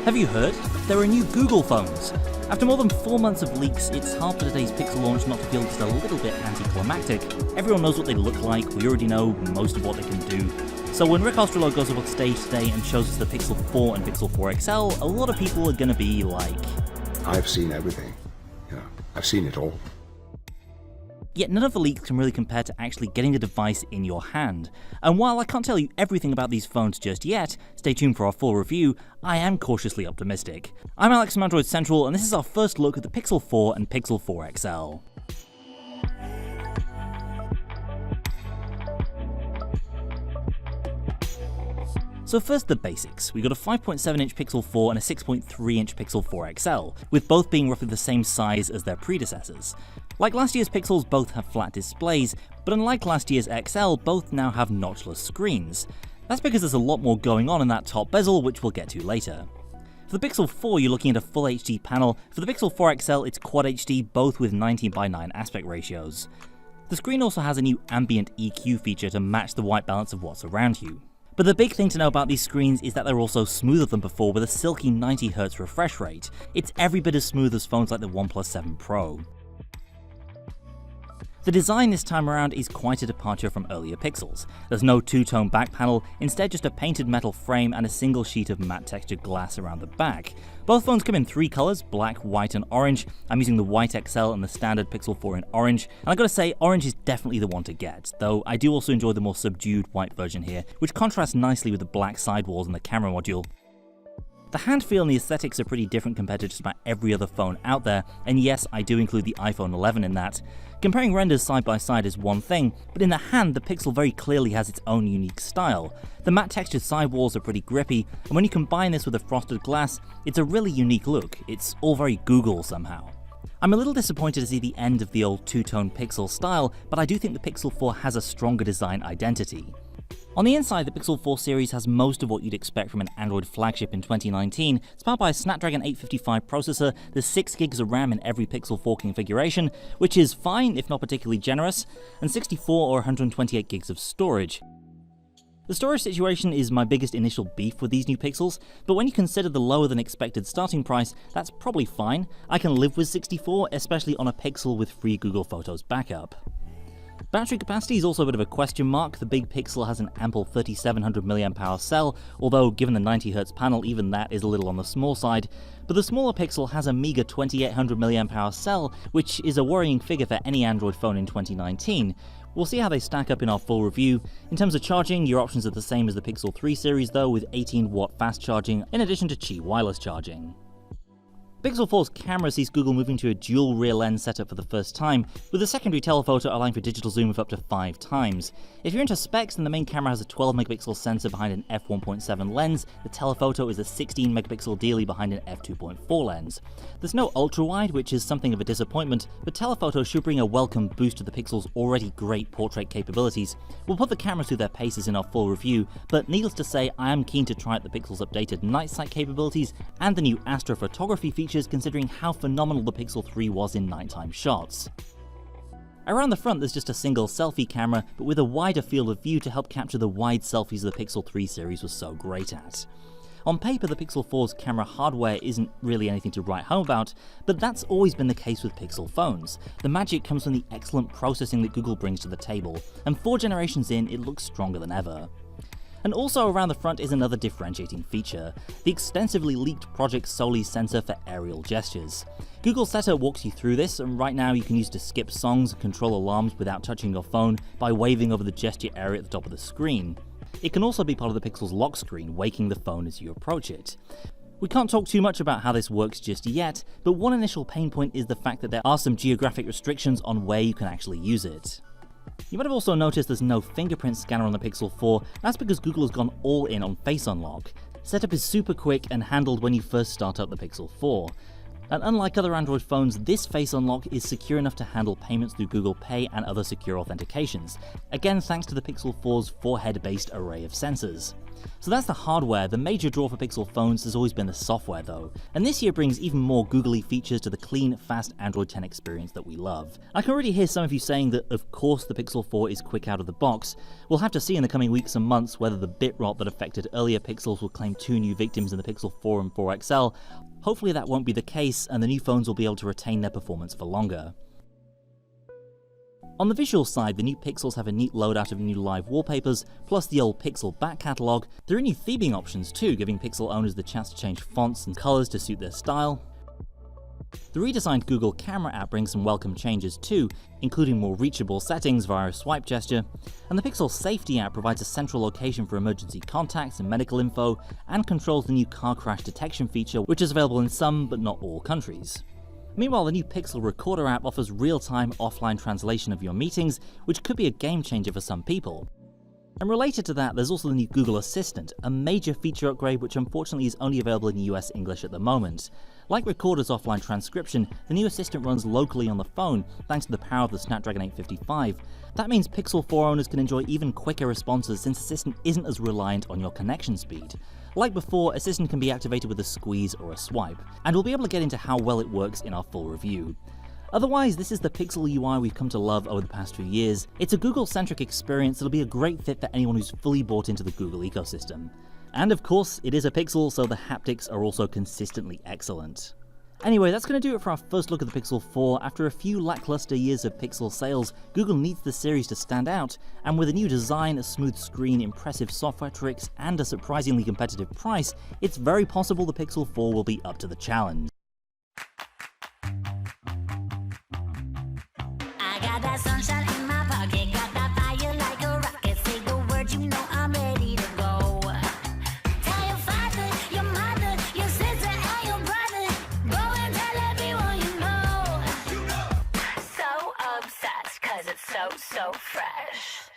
Have you heard? There are new Google phones. After more than 4 months of leaks, it's hard for today's Pixel launch not to feel just a little bit anticlimactic. Everyone knows what they look like, we already know most of what they can do. So when Rick Osterloh goes up on stage today and shows us the Pixel 4 and Pixel 4 XL, a lot of people are gonna be like... I've seen everything. Yeah, I've seen it all. Yet none of the leaks can really compare to actually getting the device in your hand. And while I can't tell you everything about these phones just yet, stay tuned for our full review, I am cautiously optimistic. I'm Alex from Android Central, and this is our first look at the Pixel 4 and Pixel 4 XL. So first the basics. We got a 5.7-inch Pixel 4 and a 6.3-inch Pixel 4 XL, with both being roughly the same size as their predecessors. Like last year's Pixels, both have flat displays, but unlike last year's XL, both now have notchless screens. That's because there's a lot more going on in that top bezel, which we'll get to later. For the Pixel 4, you're looking at a Full HD panel. For the Pixel 4 XL, it's Quad HD, both with 19:9 aspect ratios. The screen also has a new ambient EQ feature to match the white balance of what's around you. But the big thing to know about these screens is that they're also smoother than before with a silky 90Hz refresh rate. It's every bit as smooth as phones like the OnePlus 7 Pro. The design this time around is quite a departure from earlier Pixels. There's no two-tone back panel, instead just a painted metal frame and a single sheet of matte textured glass around the back. Both phones come in 3 colours, black, white and orange. I'm using the white XL and the standard Pixel 4 in orange, and I gotta say, orange is definitely the one to get, though I do also enjoy the more subdued white version here, which contrasts nicely with the black sidewalls and the camera module. The hand feel and the aesthetics are pretty different compared to just about every other phone out there, and yes, I do include the iPhone 11 in that. Comparing renders side by side is one thing, but in the hand the Pixel very clearly has its own unique style. The matte textured sidewalls are pretty grippy, and when you combine this with the frosted glass, it's a really unique look. It's all very Google somehow. I'm a little disappointed to see the end of the old two-tone Pixel style, but I do think the Pixel 4 has a stronger design identity. On the inside, the Pixel 4 series has most of what you'd expect from an Android flagship in 2019. It's powered by a Snapdragon 855 processor, there's 6GB of RAM in every Pixel 4 configuration, which is fine if not particularly generous, and 64 or 128GB of storage. The storage situation is my biggest initial beef with these new Pixels, but when you consider the lower than expected starting price, that's probably fine. I can live with 64, especially on a Pixel with free Google Photos backup. Battery capacity is also a bit of a question mark. The big Pixel has an ample 3700 mAh cell, although given the 90Hz panel even that is a little on the small side, but the smaller Pixel has a meager 2800 mAh cell, which is a worrying figure for any Android phone in 2019. We'll see how they stack up in our full review. In terms of charging, your options are the same as the Pixel 3 series though, with 18W fast charging in addition to Qi wireless charging. Pixel 4's camera sees Google moving to a dual rear lens setup for the first time, with a secondary telephoto allowing for digital zoom of up to 5 times. If you're into specs, then the main camera has a 12MP sensor behind an f1.7 lens, the telephoto is a 16MP daily behind an f2.4 lens. There's no ultra-wide, which is something of a disappointment, but telephoto should bring a welcome boost to the Pixel's already great portrait capabilities. We'll put the cameras through their paces in our full review, but needless to say, I am keen to try out the Pixel's updated night sight capabilities and the new astrophotography feature, considering how phenomenal the Pixel 3 was in nighttime shots. Around the front there's just a single selfie camera, but with a wider field of view to help capture the wide selfies the Pixel 3 series was so great at. On paper, the Pixel 4's camera hardware isn't really anything to write home about, but that's always been the case with Pixel phones. The magic comes from the excellent processing that Google brings to the table, and 4 generations in, it looks stronger than ever. And also around the front is another differentiating feature, the extensively leaked Project Soli sensor for aerial gestures. Google Setter walks you through this, and right now you can use to skip songs and control alarms without touching your phone by waving over the gesture area at the top of the screen. It can also be part of the Pixel's lock screen, waking the phone as you approach it. We can't talk too much about how this works just yet, but one initial pain point is the fact that there are some geographic restrictions on where you can actually use it. You might have also noticed there's no fingerprint scanner on the Pixel 4, that's because Google has gone all in on Face Unlock. Setup is super quick and handled when you first start up the Pixel 4. And unlike other Android phones, this Face Unlock is secure enough to handle payments through Google Pay and other secure authentications. Again, thanks to the Pixel 4's forehead-based array of sensors. So that's the hardware. The major draw for Pixel phones has always been the software though, and this year brings even more googly features to the clean, fast Android 10 experience that we love. I can already hear some of you saying that of course the Pixel 4 is quick out of the box. We'll have to see in the coming weeks and months whether the bit rot that affected earlier Pixels will claim 2 new victims in the Pixel 4 and 4 XL. Hopefully that won't be the case, and the new phones will be able to retain their performance for longer. On the visual side, the new Pixels have a neat loadout of new live wallpapers, plus the old Pixel back catalogue. There are new theming options too, giving Pixel owners the chance to change fonts and colours to suit their style. The redesigned Google Camera app brings some welcome changes too, including more reachable settings via a swipe gesture, and the Pixel Safety app provides a central location for emergency contacts and medical info, and controls the new car crash detection feature, which is available in some but not all countries. Meanwhile, the new Pixel Recorder app offers real-time offline translation of your meetings, which could be a game changer for some people. And related to that, there's also the new Google Assistant, a major feature upgrade which unfortunately is only available in US English at the moment. Like Recorder's offline transcription, the new Assistant runs locally on the phone thanks to the power of the Snapdragon 855. That means Pixel 4 owners can enjoy even quicker responses since Assistant isn't as reliant on your connection speed. Like before, Assistant can be activated with a squeeze or a swipe, and we'll be able to get into how well it works in our full review. Otherwise, this is the Pixel UI we've come to love over the past few years. It's a Google-centric experience that'll be a great fit for anyone who's fully bought into the Google ecosystem. And of course, it is a Pixel, so the haptics are also consistently excellent. Anyway, that's going to do it for our first look at the Pixel 4. After a few lackluster years of Pixel sales, Google needs the series to stand out, and with a new design, a smooth screen, impressive software tricks, and a surprisingly competitive price, it's very possible the Pixel 4 will be up to the challenge. I got that sunshine in my pocket, got that fire like a rocket. Say the word, you know I'm ready to go. Tell your father, your mother, your sister, and your brother. Go and tell everyone you know. So obsessed, cause it's so fresh.